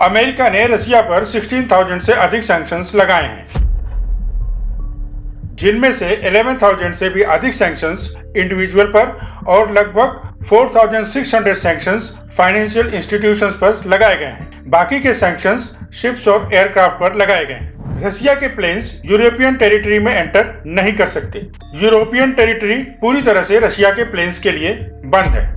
America ने रसिया पर 16,000 से अधिक सैंक्शंस लगाए हैं, जिनमें से 11,000 से भी अधिक सैंक्शंस इंडिविजुअल पर और लगभग 4,600 सैंक्शंस फाइनेंशियल इंस्टीट्यूशंस पर लगाए गए हैं। बाकी के सैंक्शंस शिप्स और एयरक्राफ्ट पर लगाए गए हैं। रसिया के प्लेन्स यूरोपियन टेरिटरी में एंटर नहीं कर सकते। यूरोपियन टेरिटरी पूरी तरह से रसिया के प्लेन्स के लिए बंद है।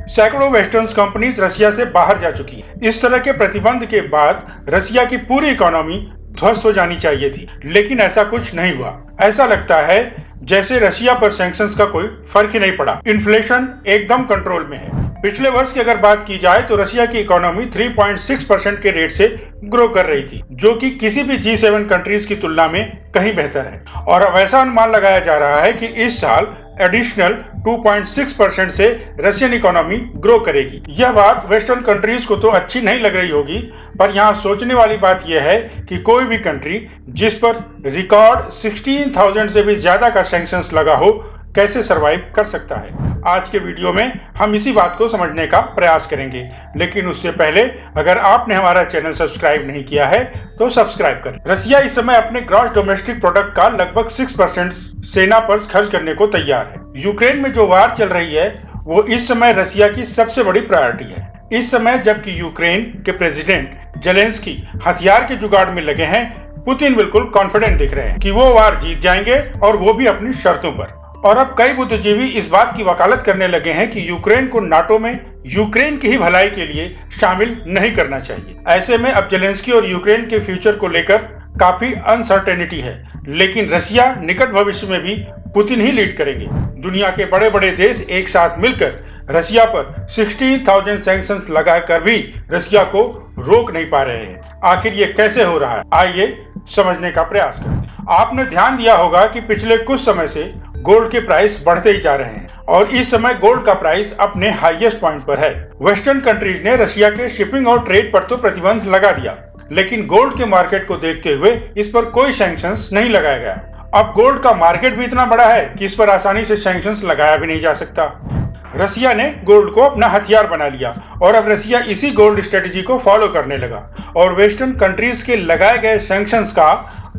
सैकड़ों वेस्टर्न कंपनीज रसिया से बाहर जा चुकी हैं। इस तरह के प्रतिबंध के बाद रसिया की पूरी इकोनॉमी ध्वस्त हो जानी चाहिए थी, लेकिन ऐसा कुछ नहीं हुआ। ऐसा लगता है जैसे रसिया पर सैंक्शंस का कोई फर्क ही नहीं पड़ा। इन्फ्लेशन एकदम कंट्रोल में है। पिछले वर्ष की अगर बात की जाए तो रसिया की इकोनॉमी 3.6% के रेट से ग्रो कर रही थी, जो कि किसी भी G7 कंट्रीज की तुलना में कहीं बेहतर है। और अब ऐसा अनुमान लगाया जा रहा है कि इस साल एडिशनल 2.6% से रशियन इकोनॉमी ग्रो करेगी। यह बात वेस्टर्न कंट्रीज को तो अच्छी नहीं लग रही होगी, पर यहाँ सोचने वाली बात यह है कि कोई भी कंट्री जिस पर रिकॉर्ड 16,000 से भी ज्यादा का सैंक्शंस लगा हो, कैसे सरवाइव कर सकता है। आज के वीडियो में हम इसी बात को समझने का प्रयास करेंगे, लेकिन उससे पहले अगर आपने हमारा चैनल सब्सक्राइब नहीं किया है तो सब्सक्राइब करें। रसिया इस समय अपने ग्रॉस डोमेस्टिक प्रोडक्ट का लगभग 6% सेना पर खर्च करने को तैयार है। यूक्रेन में जो वार चल रही है वो इस समय रसिया की सबसे बड़ी प्रायोरिटी है। इस समय जबकि यूक्रेन के प्रेसिडेंट जेलेंस्की हथियार के जुगाड़ में लगे हैं, पुतिन बिल्कुल कॉन्फिडेंट दिख रहे हैं कि वो वार जीत जाएंगे, और वो भी अपनी शर्तों पर। और अब कई बुद्धिजीवी इस बात की वकालत करने लगे हैं कि यूक्रेन को नाटो में यूक्रेन की ही भलाई के लिए शामिल नहीं करना चाहिए। ऐसे में अब जेलेंस्की और यूक्रेन के फ्यूचर को लेकर काफी अनसर्टेनिटी है, लेकिन रसिया निकट भविष्य में भी पुतिन ही लीड करेंगे। दुनिया के बड़े बड़े देश एक साथ मिलकर रसिया पर 16,000 सैंक्शंस लगाकर भी रसिया को रोक नहीं पा रहे हैं। आखिर ये कैसे हो रहा है, आइए समझने का प्रयास करते हैं। आपने ध्यान दिया होगा कि पिछले कुछ समय से गोल्ड के प्राइस बढ़ते ही जा रहे हैं, और इस समय गोल्ड का प्राइस अपने हाईएस्ट पॉइंट पर है। वेस्टर्न कंट्रीज ने रसिया के शिपिंग और ट्रेड पर तो प्रतिबंध लगा दिया, लेकिन गोल्ड के मार्केट को देखते हुए इस पर कोई सैंक्शंस नहीं लगाया गया। अब गोल्ड का मार्केट भी इतना बड़ा है कि इस पर आसानी से सैंक्शंस लगाया भी नहीं जा सकता। रसिया ने गोल्ड को अपना हथियार बना लिया, और अब रसिया इसी गोल्ड स्ट्रेटेजी को फॉलो करने लगा, और वेस्टर्न कंट्रीज के लगाए गए सैंक्शंस का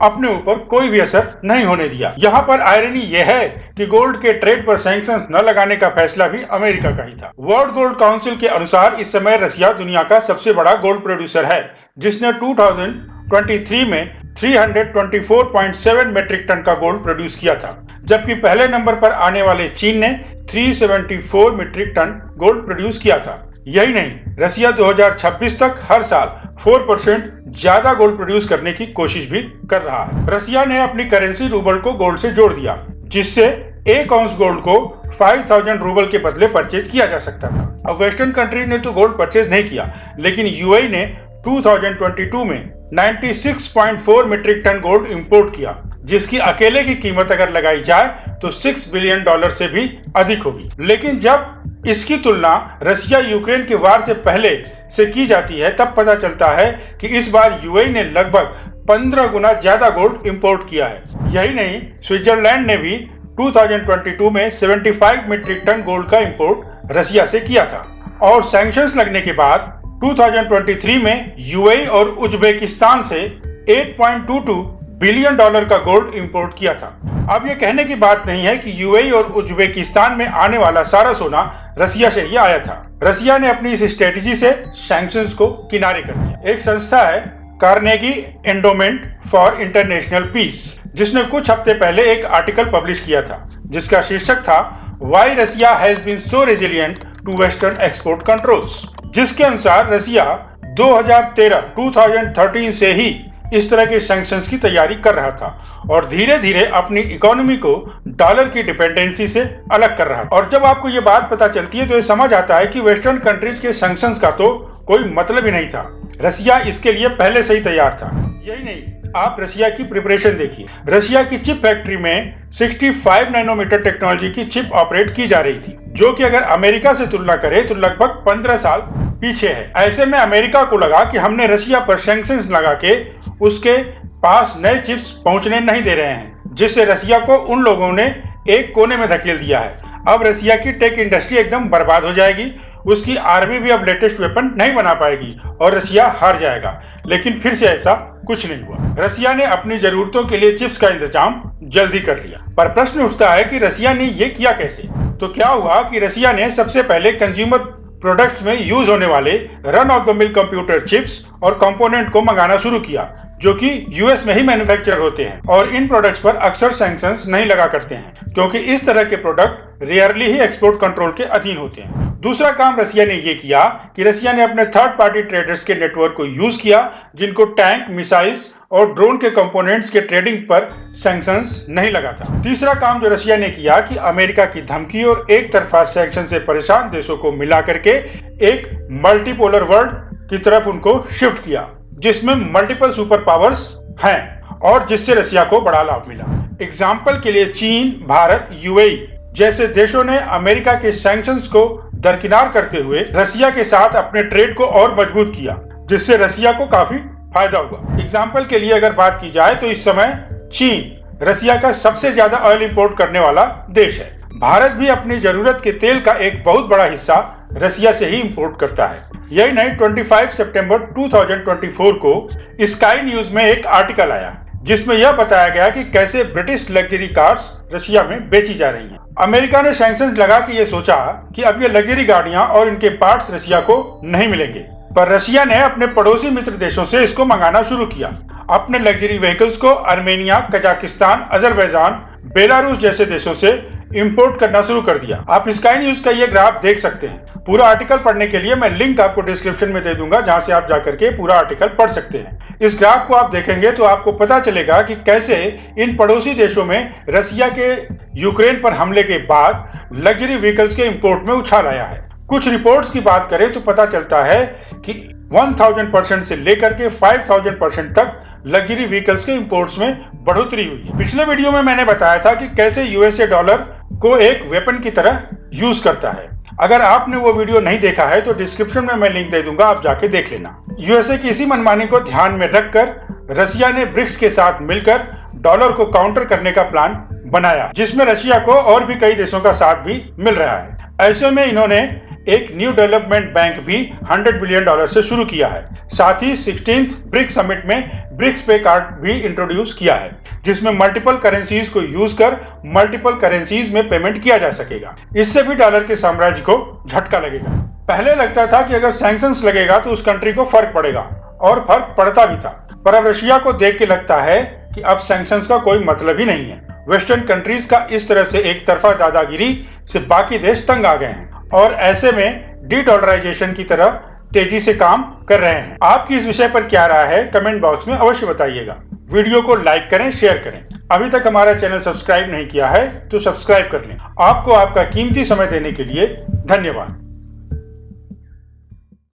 अपने ऊपर कोई भी असर नहीं होने दिया। यहाँ पर आयरनी यह है कि गोल्ड के ट्रेड पर सैंक्शंस न लगाने का फैसला भी अमेरिका का ही था। वर्ल्ड गोल्ड काउंसिल के अनुसार इस समय रसिया दुनिया का सबसे बड़ा गोल्ड प्रोड्यूसर है, जिसने 2023 में 324.7 मीट्रिक टन का गोल्ड प्रोड्यूस किया था, जबकि पहले नंबर पर आने वाले चीन ने 374 मीट्रिक टन गोल्ड प्रोड्यूस किया था। यही नहीं, रसिया 2026 तक हर साल 4% ज्यादा गोल्ड प्रोड्यूस करने की कोशिश भी कर रहा है। रसिया ने अपनी करेंसी रूबल को गोल्ड से जोड़ दिया, जिससे 1 औंस गोल्ड को 5,000 रूबल के बदले परचेज किया जा सकता था। अब वेस्टर्न कंट्री ने तो गोल्ड परचेज नहीं किया, लेकिन यूएई ने 2022 में 96.4 मीट्रिक टन गोल्ड इंपोर्ट किया, जिसकी अकेले की कीमत अगर लगाई जाए तो $6 बिलियन से भी अधिक होगी। लेकिन जब इसकी तुलना रसिया यूक्रेन के वार से पहले से की जाती है, तब पता चलता है कि इस बार यूएई ने लगभग 15 गुना ज्यादा गोल्ड इंपोर्ट किया है। यही नहीं, स्विट्जरलैंड ने भी 2022 में 75 मीट्रिक टन गोल्ड का इंपोर्ट रसिया से किया था। और सैंक्शंस लगने के बाद 2023 में यूएई और उज्बेकिस्तान से $8.22 बिलियन का गोल्ड इंपोर्ट किया था। अब यह कहने की बात नहीं है कि यूएई और उज्बेकिस्तान में आने वाला सारा सोना रसिया से ही आया था। रसिया ने अपनी इस स्ट्रेटेजी से सैंक्शंस को किनारे कर दिया। एक संस्था है Carnegie Endowment for International Peace, जिसने कुछ हफ्ते पहले एक आर्टिकल पब्लिश किया था, जिसका शीर्षक था why Russia has been so resilient to Western export controls, जिसके अनुसार रसिया 2013 से ही इस तरह के सैंक्शंस की तैयारी कर रहा था, और धीरे धीरे अपनी इकोनॉमी को डॉलर की डिपेंडेंसी से अलग कर रहा था। और जब आपको ये बात पता चलती है तो ये समझ आता है कि वेस्टर्न कंट्रीज के सैंक्शंस का तो कोई मतलब ही नहीं था। रसिया इसके लिए पहले से ही तैयार था। यही नहीं, आप रसिया की प्रिपरेशन देखिए। रसिया की चिप फैक्ट्री में 65 नैनोमीटर टेक्नोलॉजी की चिप ऑपरेट की जा रही थी, जो कि अगर अमेरिका से तुलना करें तो लगभग 15 साल पीछे है। ऐसे में अमेरिका को लगा कि हमने रसिया पर सैंक्शंस लगा के उसके पास नए चिप्स पहुंचने नहीं दे रहे हैं, जिससे रसिया को उन लोगों ने एक कोने में धकेल दिया है। अब रसिया की टेक इंडस्ट्री एकदम बर्बाद हो जाएगी, उसकी आर्मी भी अब लेटेस्ट वेपन नहीं बना पाएगी और रसिया हार जाएगा। लेकिन फिर से ऐसा कुछ नहीं हुआ। रसिया ने अपनी जरूरतों के लिए चिप्स का इंतजाम जल्दी कर लिया, पर प्रश्न उठता है कि रसिया ने ये किया कैसे। तो क्या हुआ कि रसिया ने सबसे पहले कंज्यूमर प्रोडक्ट्स में यूज होने वाले run of the mill computer chips और कंपोनेंट को मंगाना शुरू किया, जो कि यूएस में ही मैन्युफैक्चर होते हैं और इन प्रोडक्ट्स पर अक्सर सैंक्शंस नहीं लगा करते हैं, क्योंकि इस तरह के प्रोडक्ट रेयरली ही एक्सपोर्ट कंट्रोल के अधीन होते हैं। दूसरा काम रसिया ने ये किया कि रसिया ने अपने थर्ड पार्टी ट्रेडर्स के नेटवर्क को यूज किया, जिनको टैंक, मिसाइल्स और ड्रोन के कंपोनेंट्स के ट्रेडिंग पर सैंक्शंस नहीं लगा था। तीसरा काम जो रसिया ने किया कि अमेरिका की धमकी और एक तरफा सैंक्शन से परेशान देशों को मिला करके एक मल्टीपोलर वर्ल्ड की तरफ उनको शिफ्ट किया, जिसमें मल्टीपल सुपर पावर्स हैं और जिससे रसिया को बड़ा लाभ मिला। एग्जाम्पल के लिए चीन, भारत, यूएई जैसे देशों ने अमेरिका के सैंक्शंस को दरकिनार करते हुए रसिया के साथ अपने ट्रेड को और मजबूत किया, जिससे रसिया को काफी फायदा हुआ। एग्जाम्पल के लिए अगर बात की जाए तो इस समय चीन रसिया का सबसे ज्यादा ऑयल इंपोर्ट करने वाला देश है। भारत भी अपनी जरूरत के तेल का एक बहुत बड़ा हिस्सा रसिया से ही इंपोर्ट करता है। यही नहीं, 25 सितंबर 2024 को स्काई न्यूज में एक आर्टिकल आया जिसमें यह बताया गया कि कैसे ब्रिटिश लग्जरी कार्स रसिया में बेची जा रही हैं। अमेरिका ने सैंक्शंस लगा के ये सोचा कि अब ये लग्जरी गाड़ियां और इनके पार्ट्स रसिया को नहीं मिलेंगे, पर रसिया ने अपने पड़ोसी मित्र देशों से इसको मंगाना शुरू किया। अपने लग्जरी व्हीकल्स को आर्मेनिया, कजाकिस्तान, अजरबैजान, बेलारूस जैसे देशों से इंपोर्ट करना शुरू कर दिया। आप स्काई न्यूज का ये ग्राफ देख सकते हैं। पूरा आर्टिकल पढ़ने के लिए मैं लिंक आपको डिस्क्रिप्शन में दे दूंगा, जहां से आप जाकर के पूरा आर्टिकल पढ़ सकते हैं। इस ग्राफ को आप देखेंगे तो आपको पता चलेगा कि कैसे इन पड़ोसी देशों में रसिया के यूक्रेन पर हमले के बाद लग्जरी व्हीकल्स के इंपोर्ट में उछाल आया है। कुछ रिपोर्ट्स की बात करें तो पता चलता है कि 1000% से लेकर के 5000% तक लग्जरी व्हीकल्स के इंपोर्ट्स में बढ़ोतरी हुई है। पिछले वीडियो में मैंने बताया था कि कैसे यूएसए डॉलर को एक वेपन की तरह यूज करता है। अगर आपने वो वीडियो नहीं देखा है तो डिस्क्रिप्शन में मैं लिंक दे दूंगा, आप जाके देख लेना। यूएसए की इसी मनमानी को ध्यान में रखकर रसिया ने ब्रिक्स के साथ मिलकर डॉलर को काउंटर करने का प्लान बनाया, जिसमें रशिया को और भी कई देशों का साथ भी मिल रहा है। ऐसे में इन्होंने एक न्यू डेवलपमेंट बैंक भी $100 बिलियन से शुरू किया है। साथ ही 16th ब्रिक्स समिट में ब्रिक्स पे कार्ड भी इंट्रोड्यूस किया है, जिसमें मल्टीपल करेंसीज को यूज कर मल्टीपल करेंसीज में पेमेंट किया जा सकेगा। इससे भी डॉलर के साम्राज्य को झटका लगेगा। पहले लगता था कि अगर सैंक्शंस लगेगा तो उस कंट्री को फर्क पड़ेगा, और फर्क पड़ता भी था, पर अब रशिया को देख के लगता है कि अब सैंक्शंस का कोई मतलब ही नहीं है। वेस्टर्न कंट्रीज का इस तरह से एक तरफा दादागिरी से बाकी देश तंग आ गए हैं और ऐसे में डी-डॉलराइजेशन की तरह तेजी से काम कर रहे हैं। आपकी इस विषय पर क्या राय है, कमेंट बॉक्स में अवश्य बताइएगा। वीडियो को लाइक करें, शेयर करें। अभी तक हमारा चैनल सब्सक्राइब नहीं किया है तो सब्सक्राइब कर लें। आपको आपका कीमती समय देने के लिए धन्यवाद।